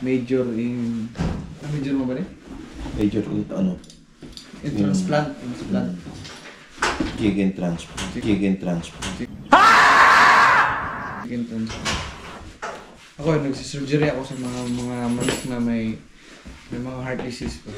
major in... major mo ba rin? Major in ano? In transplant. Transplant. Chicken transplant. Chicken transplant. Chicken transplant. Ako, nagsisurgery ako sa mga manok na may mga heart disease pa.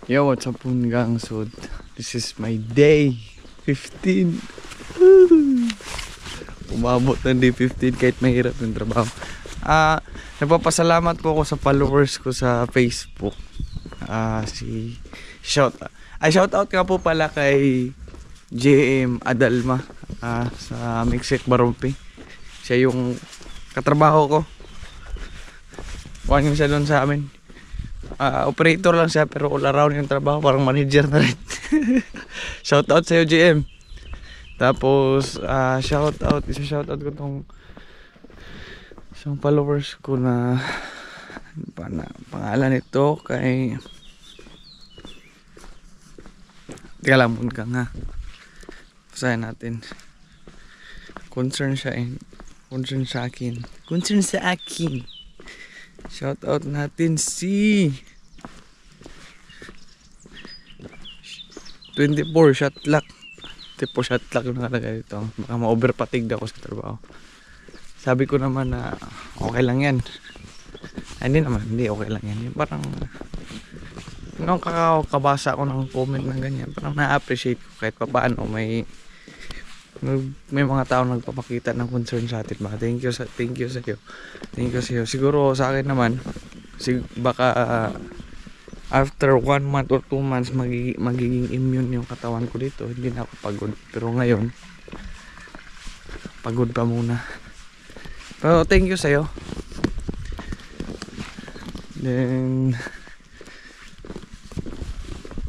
Yo, what's up gang? So, this is my day 15. Umabot ng day 15 kahit mahirap yung trabaho. Nagpapasalamat po ako sa followers ko sa Facebook. Shout out nga po pala kay JM Adalma sa Mixec Barumpi. Siya yung katrabaho ko. Kuhanin siya doon sa amin. Operator lang siya pero all around yung trabaho, parang manager na rin. Shout out sa'yo JM. Tapos shout out ko tong isang followers ko na pangalan ito kay teka lang muna ka nga basahin natin. Concern sa akin. Shout out natin si 24 shot luck. 24 shot luck yung nakalagay dito. Baka ma-overpatig ako sa trabaho. Sabi ko naman na okay lang yan. Hindi okay lang yan. Parang nung kakabasa ko ng comment ng ganyan, parang na-appreciate ko kahit papaano may mga tao nagpapakita ng concern sa atin. Thank you sa iyo. Siguro sa akin naman baka after 1 month or 2 months magiging immune yung katawan ko dito, hindi na ako pagod. Pero ngayon pagod pa muna. Pero thank you sa iyo. Then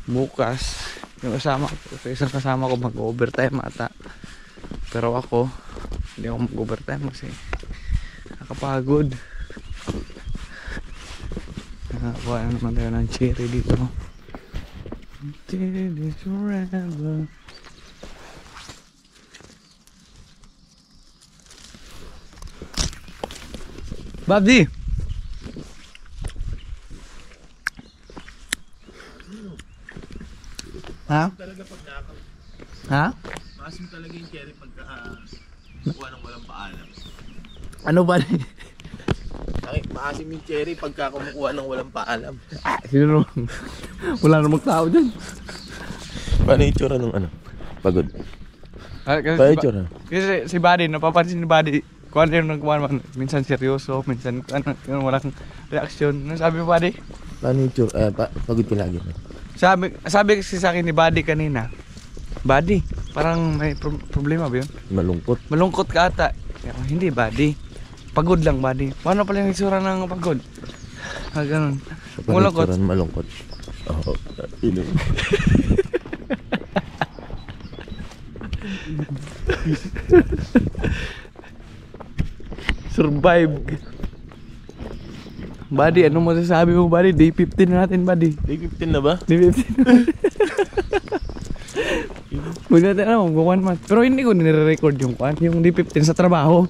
bukas yung isang kasama ko mag-overtime ata. Pero ako hindi ako mag-overtime kasi nakapagod. Nakakuha na naman tayo ng cherry dito. Till it's forever. Babdi! Ha? Ha? Maasim talaga yung cherry pagka kuha ng walang paalam. Ano ba? Maasim yung cherry pagka kumukuha ng walang paalam. Sino? Wala namang tao dyan. Paano yung itsura ng ano? Pagod. Paano yung itsura? Kasi si Buddy, napapansin ni Buddy, kung ano yung nagkuhan man, minsan seryoso, minsan walang reaksyon. Ano sabi mo Buddy? Paano yung itsura? Pagod ka lagi. Sabi kasi sa akin ni Buddy kanina, Buddy, parang may problema ba yun? Malungkot ka ata. Hindi Buddy, pagod lang Buddy. Paano pala yung itsura ng pagod? Ganun. Malungkot. Malungkot. Oo. Survive. Buddy, ano masasabi mo Buddy? Day 15 na natin Buddy. Day 15 na ba? Day 15 na. Huwag natin alam, mag-1 month. Pero hindi ko nire-record yung day 15 sa trabaho.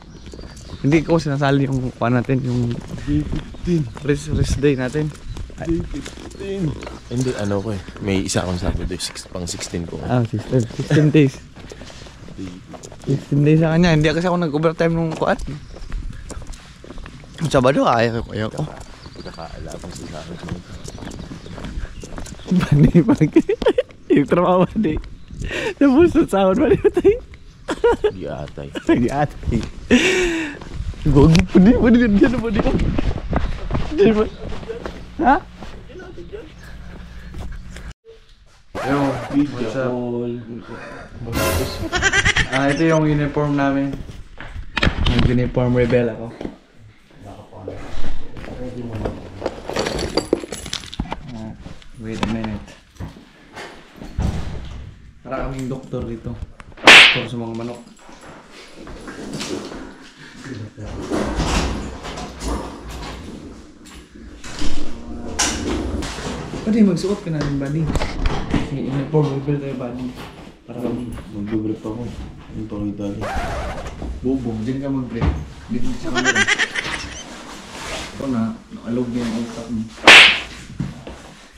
Hindi ko sinasali yung natin, yung Day 15. Rest day natin. Day 15. Hindi, ano ko eh. May isa akong sabi doon, pang 16 ko. 16 days. 16 days sa kanya. Hindi kasi ako nag-overtime nung kuan. Sabado, kaya ko. Pagkakaalapang sa akin. Bani, yung trabaho Bani. Tapos sa sahod Bani matay. Hindi atay. Hindi atay. Gogi po din. Bani dyan po din. Ha? Yo, what's up? Ito yung uniform namin. Yung uniform rebel ako. Wait a minute. Para kaming doktor dito. Doktor sa mga manok. Pwede magsuot ka na rin ba? Uniform, rebuild tayo body. Para kami. Mag-brief ako. Yung pakita niya. Bubong, dyan ka mag-break. Dito sa camera. Ito na, nakalog niya yung utak mo.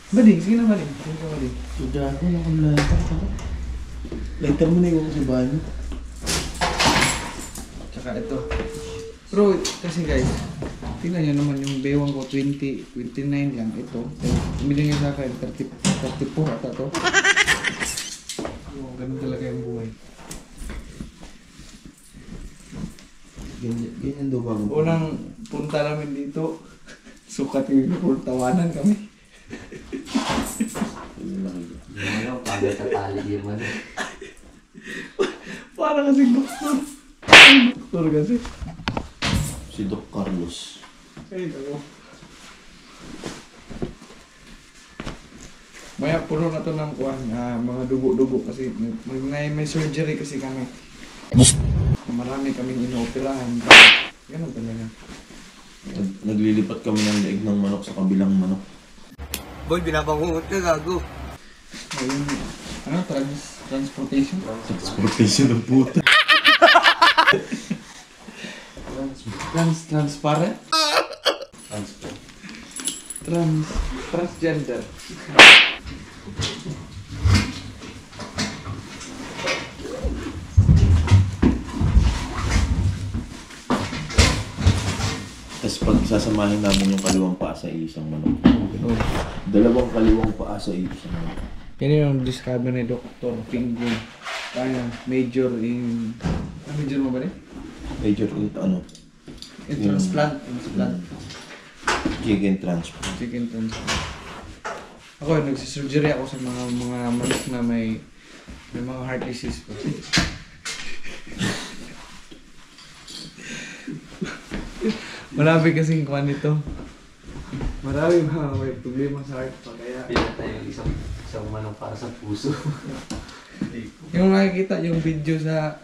Bading, sige na bading. Sige ka bading. Sudah ako, nakam-lighter ka. Lighter mo na yung sa banyo. Tsaka ito. Pero kasi guys, tingnan nyo naman yung bewang ko 29 lang ito. Umili nga sa akin 34 ata to. Oh, ganun talaga yung buhay. Ganyan daw ba? Unang punta namin dito, sukat yung uniform, tawanan kami. Ano, pagod sa tali yung ano. Para kasi doktor. Doktor kasi. Si Doc Carlos. Ay, ako. Maya, puno na to ng kuhan, mga dugo-dugo kasi may surgery kasi kami. Marami kaming inooperahan. Ganun talaga. Naglilipat kami ng daig ng manok sa kabilang manok. Boy, binabangungot ka, gago. Ayun, ano, transportation? Transportation ng puta. Transparent? Transgender. Tapos pag sasamahin namin yung kaliwang paa sa isang manok. Oh. Dalawang kaliwang paa sa isang manok. Yan yung discover ni Dr. Pinguin. Kaya major in... major mo ba rin? Major ano? In transplant. Chicken transplant. Chicken transplant. Ako, nagsisurgery ako sa mga manok na may mga heart disease po. Marami kasing kuha nito. Marami mga may problema sa heart pa kaya. Pila tayo isang manong para sa puso. Yung nakikita yung video sa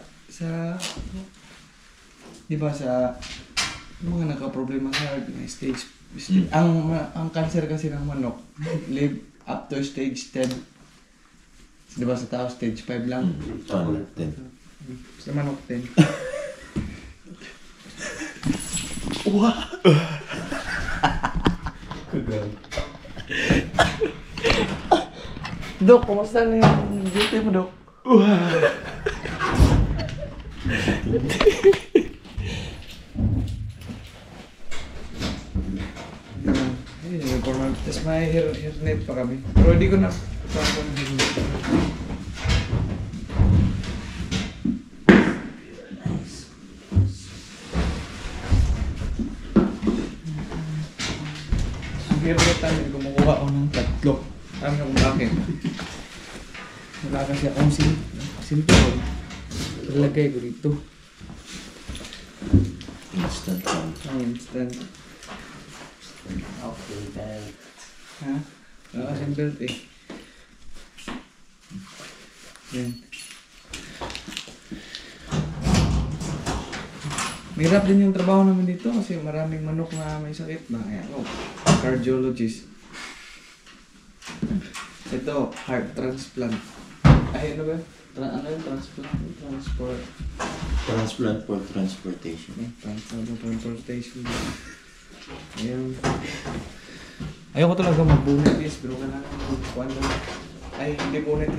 di ba sa mga nagka-problema sa heart na stage. Ang cancer kasi ng manok live up to stage 10. Di ba sa tao stage 5 lang? Ano? 10. Sa manok 10. Dok, kumusta na yung duty mo, Dok? Ayun, formal. Tapos may hairnet pa kami. Pero hindi ko na ito ng hairnet. Ang hairnet namin, kumukuha ako ng 3. Alam na kung bakit. Wala kasi akong simple. Ilagay ko dito. Instant lang. Ang instant. Okay, belt. Ha? Wala kasing belt eh. Yan. Mahirap din yung trabaho namin dito kasi maraming manok na may sakit na. Ayan, cardiologist. Ito, heart transplant. Ay, ano ba? Ano yung transplant? Transplant for transportation. Transportation. Ayun. Ayoko talaga mag-bonnet guys, pero kailangan mag-kuhan lang. Ay, hindi bonnet.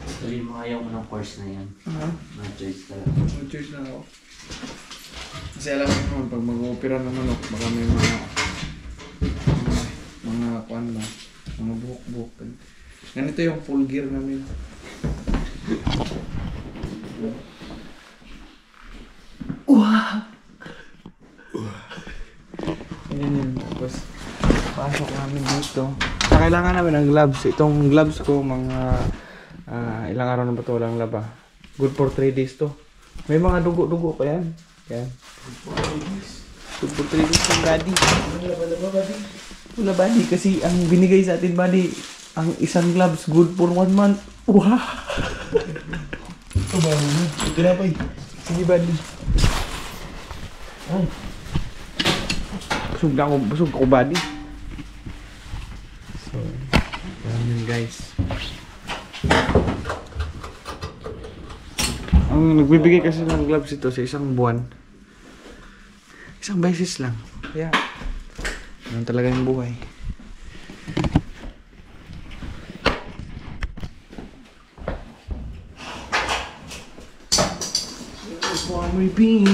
Sabihin mo ayaw mo ng course na yan. No choice talaga. Mag-choice na ako. Kasi alam mo naman, pag mag-opera ng manok, baka may mga kuhan na. Mga buhok-buhok. Ganito yung full gear namin. Yan. Tapos, pasok namin dito. Kailangan namin ng gloves. Itong gloves ko, mga ilang araw na ba ito walang laba. Good for 3 days to. May mga dugo-dugo pa yan. Yan. Good for 3 days ng body. Laba-laba body. Wala body kasi ang binigay sa atin body, ang isang gloves good for 1 month. Wow! Ito ba ano? Ito na pa eh. Sige body. Ay. Busog ako body. So, yan yun guys. Ang nagbibigay kasi ng gloves ito sa isang buwan. Isang beses lang. Kaya, ganun talaga yung buhay. Farmer Bean.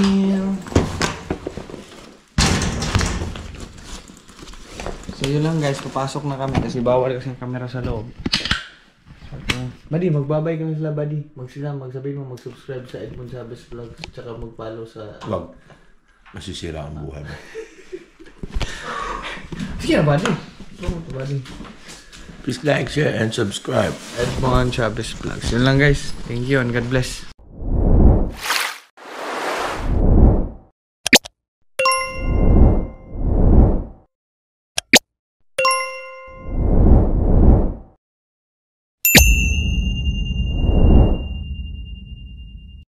So yun lang guys, papasok na kami kasi bawal kasi yung camera sa loob. Buddy, magbabay kami sila buddy. Magsabi mo mag-subscribe sa Edmond Chavez Vlogs tsaka mag-follow sa... Wag. Masisira ang buhay mo. Sige na buddy. Buddy. Please like, share, and subscribe. Edmond Chavez Vlogs. Yun lang guys. Thank you and God bless.